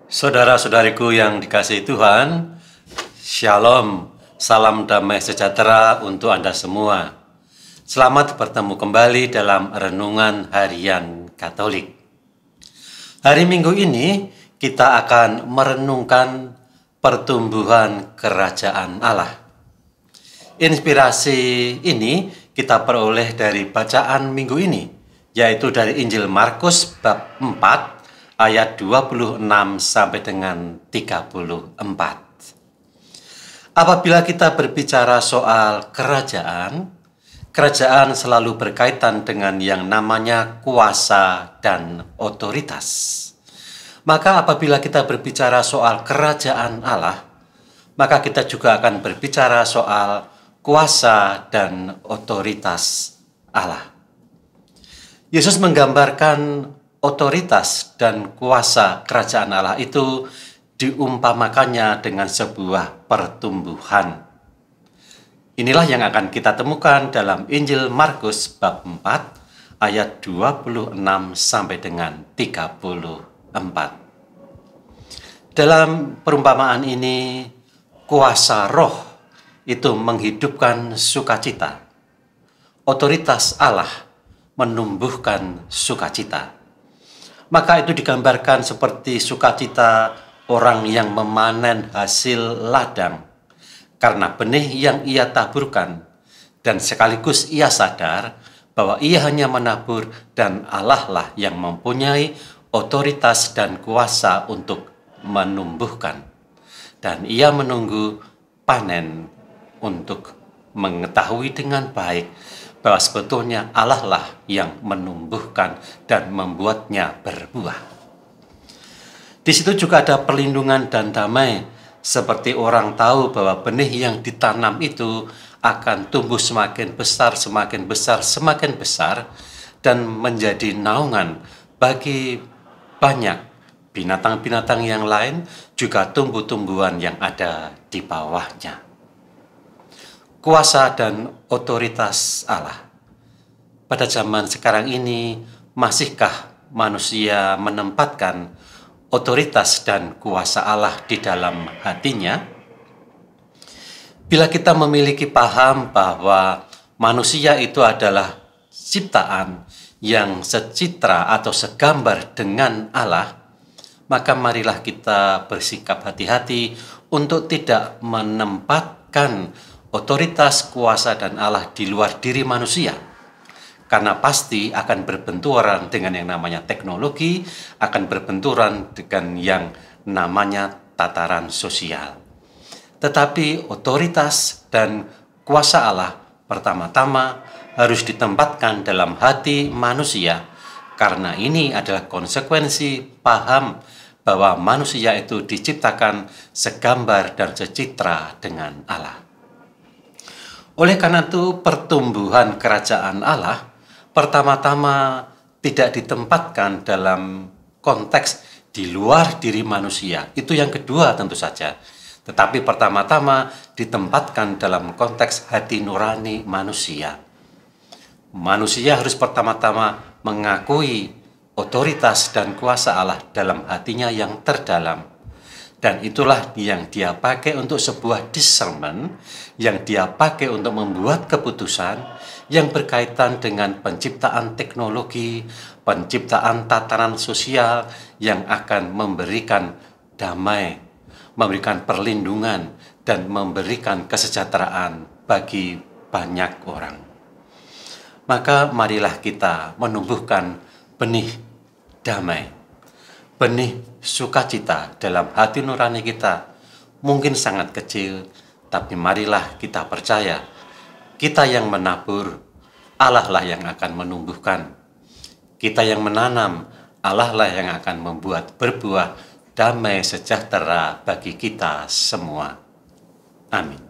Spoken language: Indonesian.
Saudara-saudariku yang dikasihi Tuhan, Shalom, salam damai sejahtera untuk Anda semua. Selamat bertemu kembali dalam Renungan Harian Katolik. Hari Minggu ini kita akan merenungkan pertumbuhan Kerajaan Allah. Inspirasi ini kita peroleh dari bacaan minggu ini, yaitu dari Injil Markus bab 4, ayat 26 sampai dengan 34. Apabila kita berbicara soal kerajaan selalu berkaitan dengan yang namanya kuasa dan otoritas. Maka apabila kita berbicara soal kerajaan Allah, maka kita juga akan berbicara soal kuasa dan otoritas Allah. Yesus menggambarkan otoritas dan kuasa kerajaan Allah itu diumpamakannya dengan sebuah pertumbuhan. Inilah yang akan kita temukan dalam Injil Markus bab 4 ayat 26 sampai dengan 34. Dalam perumpamaan ini, kuasa roh itu menghidupkan sukacita. Otoritas Allah menumbuhkan sukacita. Maka itu digambarkan seperti sukacita orang yang memanen hasil ladang karena benih yang ia taburkan, dan sekaligus ia sadar bahwa ia hanya menabur dan Allah lah yang mempunyai otoritas dan kuasa untuk menumbuhkan. Dan ia menunggu panen untuk mengetahui dengan baik bahwa sebetulnya Allah lah yang menumbuhkan dan membuatnya berbuah. Di situ juga ada perlindungan dan damai, seperti orang tahu bahwa benih yang ditanam itu akan tumbuh semakin besar, dan menjadi naungan bagi banyak binatang-binatang yang lain, juga tumbuh-tumbuhan yang ada di bawahnya. Kuasa dan otoritas Allah. Pada zaman sekarang ini, masihkah manusia menempatkan otoritas dan kuasa Allah di dalam hatinya? Bila kita memiliki paham bahwa manusia itu adalah ciptaan yang secitra atau segambar dengan Allah, maka marilah kita bersikap hati-hati untuk tidak menempatkan otoritas, kuasa, dan Allah di luar diri manusia. Karena pasti akan berbenturan dengan yang namanya teknologi, akan berbenturan dengan yang namanya tataran sosial. Tetapi otoritas dan kuasa Allah pertama-tama harus ditempatkan dalam hati manusia, karena ini adalah konsekuensi paham bahwa manusia itu diciptakan segambar dan secitra dengan Allah. Oleh karena itu, pertumbuhan kerajaan Allah pertama-tama tidak ditempatkan dalam konteks di luar diri manusia. Itu yang kedua tentu saja. Tetapi pertama-tama ditempatkan dalam konteks hati nurani manusia. Manusia harus pertama-tama mengakui otoritas dan kuasa Allah dalam hatinya yang terdalam. Dan itulah yang dia pakai untuk sebuah discernment, yang dia pakai untuk membuat keputusan yang berkaitan dengan penciptaan teknologi, penciptaan tataran sosial yang akan memberikan damai, memberikan perlindungan, dan memberikan kesejahteraan bagi banyak orang. Maka marilah kita menumbuhkan benih damai, benih sukacita dalam hati nurani kita. Mungkin sangat kecil, tapi marilah kita percaya, kita yang menabur, Allah lah yang akan menumbuhkan. Kita yang menanam, Allah lah yang akan membuat berbuah damai sejahtera bagi kita semua. Amin.